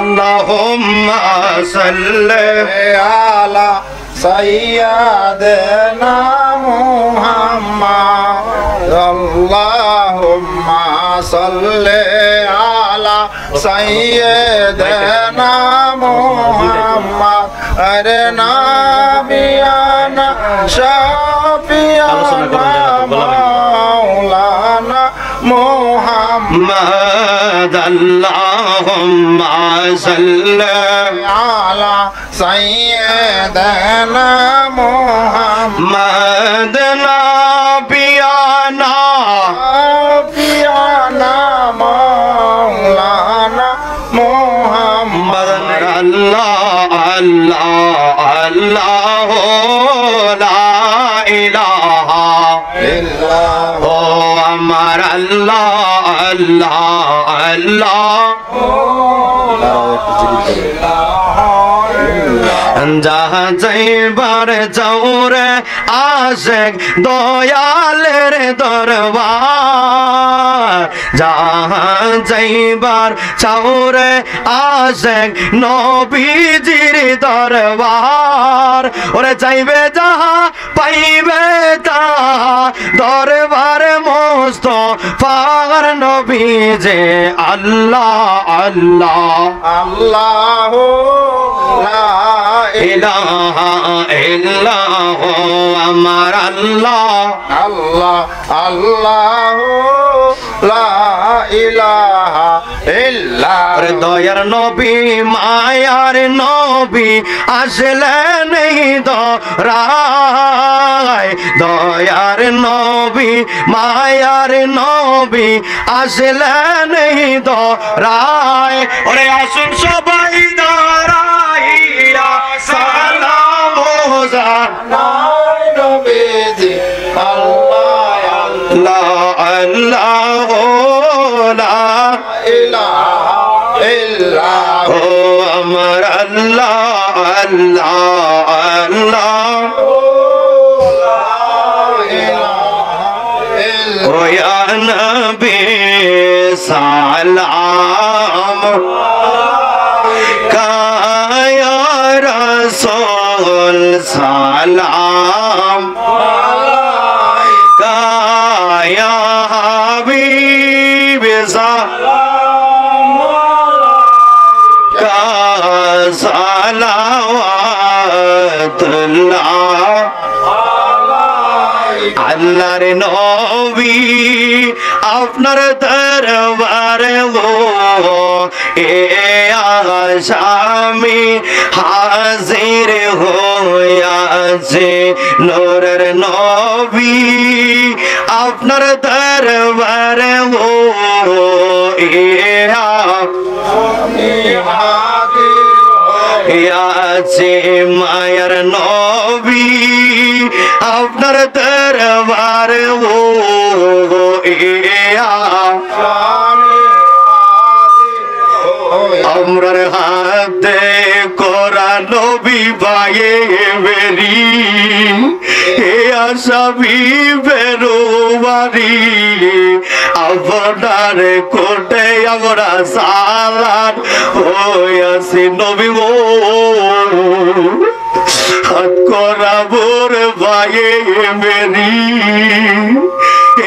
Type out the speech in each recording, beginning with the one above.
اللهم صل على سيدنا محمد اللهم صل على سيدنا محمد نبينا شفيعنا مولانا محمد اللهم صل على سيدنا محمد نبينا مولانا محمد الله الله الله لا إله إلا هو أمر الله الله الله যাহা যাইবার চৌরে আশেক দয়ালের দরবার যাহা যাইবার চৌরে আশেক নবীজির দরবার ওরে চাইবে যাহা পাইবে তাহা দরবার মস্ত পাগর নবীজে আল্লাহ আল্লাহ আল্লাহ লা ইলাহা ইল্লাল্লাহ আমার আল্লাহ আল্লাহ আল্লাহ লা ইলাহা ইল্লাল্লাহ দয়ার নবী মায়ার নবী আসলেন ধরায় দয়ার নবী মায়ার নবী আসলেন ধরায় ওরে আসুন সবাই ধরাইয়া সালাম জানাই নবীজি আল্লাহ আল্লাহ লা ইলাহা ইল্লাল্লাহ আমার আল্লাহ আল্লাহ আল্লাহ ও ইয়া নবী সালাম কায়া রাসূল সালাম কায়া হাবিব সালাম কা সালাওয়াতুল্লাহ আল্লাহর নবী আপনার দরবারে গো এ আসামি হাজির হইয়াছে নূরের নবী আপনার দরবারে গো এ আসামি হাজির হইয়াছে মায়ার নবী আপনার দরবারে ও আমরার হাতে কোরআন নবী পায়ে বেরি এ আসামি বেরোবারি আপনার কোটে আমরা সালাত হইয়াছি নবী ও হাত করাবর ভাইয়ে মেরি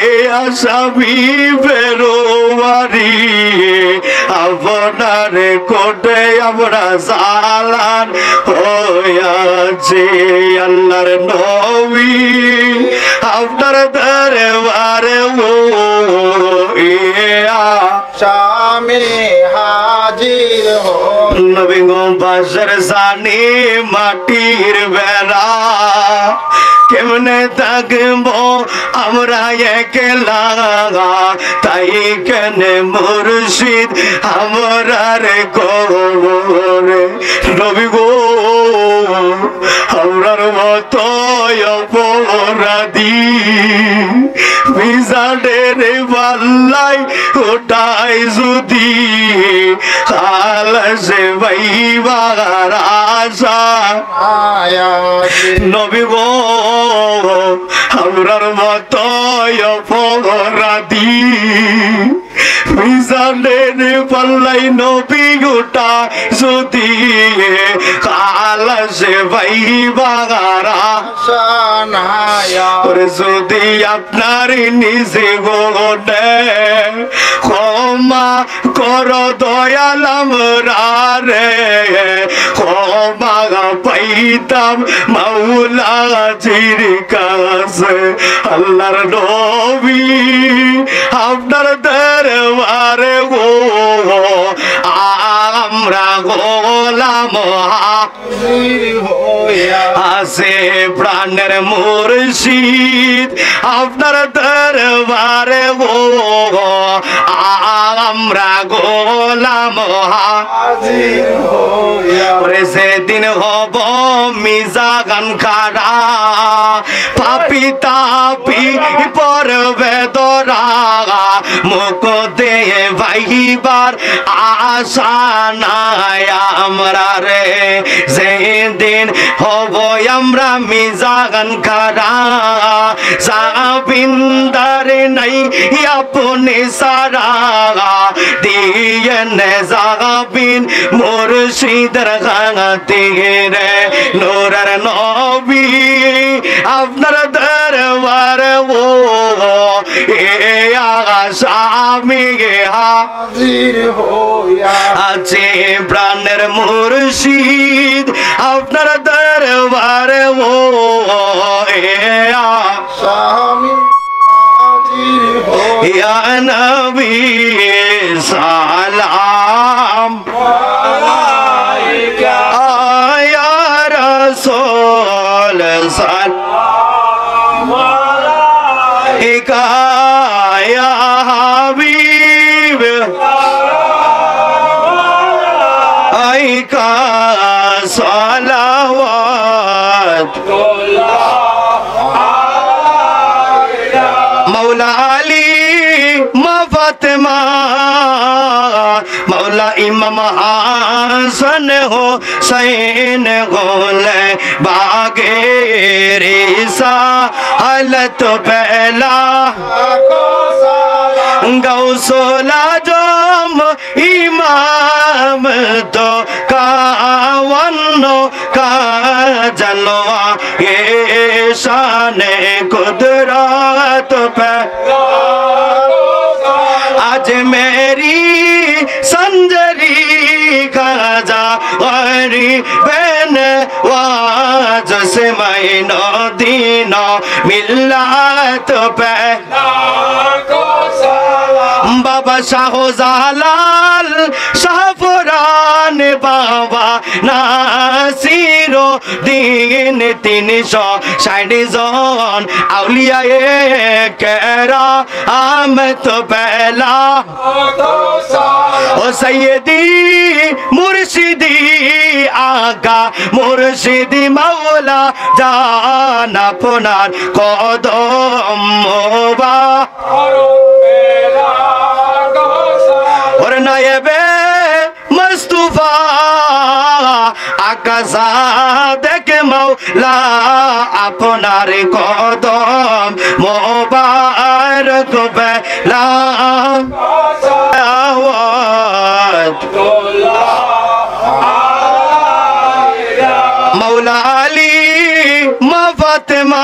এ আসামি বেরোবারি আপনার কোটে আমরা সালান হইয়াছি আল্লাহর নবী আপনার দরবারে ও আসামি হাজির হো নবী গো বাসর সানি মাটির বেড়া কেমনে থাকবো আমরা একলা তাই কেনে মুর্শিদ আমরার গোরে নবী গো আমরার মতো অপরাধী বিজানের পাল্লাই ওটাই যদি খালসে বাইবার আশা নবী গো আমরার মতো অপরাধী মিজানের পাল্লাই নবী উঠা যদি কালাসে ভাই বাগারা ওরে যদি আপনার নিজে গোনে ক্ষমা কর দয়ালাম রে ক্ষমা পাইতাম মাওলাজির কাছে আল্লাহর নবী আপনার দরবারে গো আমরা গোলাম আসে প্রাণের মুর্শিদ আপনার দরবারে গো আমরা গোলাম সেদিন হব মিজাগান খাড়া পাপি তাপি পরবে দরা মুখ দিয়ে ভাইবার আশা নাই আমরা রে যেদিন হব আমরা মিজাগান খাড়া সাবিন্দার নাই আপনি সারা দিয়ে যাবিন মুর্শিদের গাতে রে নূরের নবী আপনার দরবার ও এ আসামি হাজির হইয়া আছে প্রাণের মুর্শিদ আপনার দরবার ও এ আসামি ইয়া নবী সালাম আলাইকা ইয়া রাসূল সালাম আলাইকা ইয়া হাবিব আলাইকা সালাওয়াত मौला अली फातिमा मौला इमाम हसन हो सैन गोले बागे रेसा हालत पहला गौसोला जोम इमाम तो कावनो का जलवा ये शान कुदरत पे आज मेरी संजरी खाजा गरी बहन वाज से महीनो दीनो मिल्लत पे बाबा शाहजालाल शाहपुरान बाबा नासिरो दिन 360 जन आउलिया केरा आमत पहला ओ सैयदी मुर्शिदी आका मुर्शिदी मौला जान अपनार कदम मोबा और नायबे मुस्तफा आकाशा देखे मौला अपनार कदम मोबारक बेला मौला अली फातिमा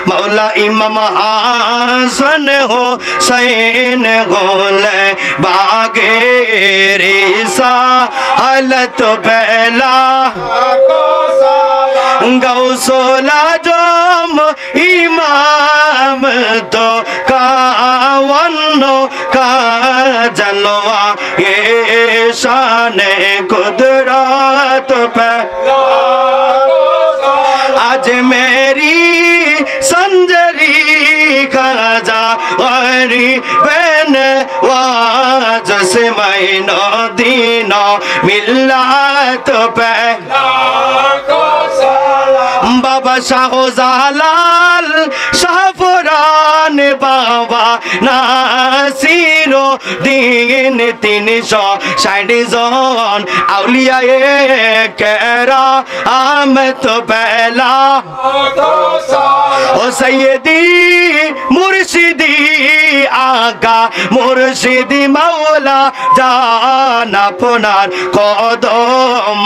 मौला इमाम हसन हो सैन गोले बागे रेसा हालत पहला गौसोला जोम इमाम तो कावनो का जलवा ये शान कुदरत पे आज मेरी संजरी खाजा गरी बहन वाज से महीनो दीनो मिल्लत पे बाबा शाहजालाल शाहपुरान बाबा नासिरो দিন 360 জন আউলিয়ায়ে কেরামত পেলা ও সৈয়দি মুর্শিদি আগা মুর্শিদি মাওলা জান আপনার কদম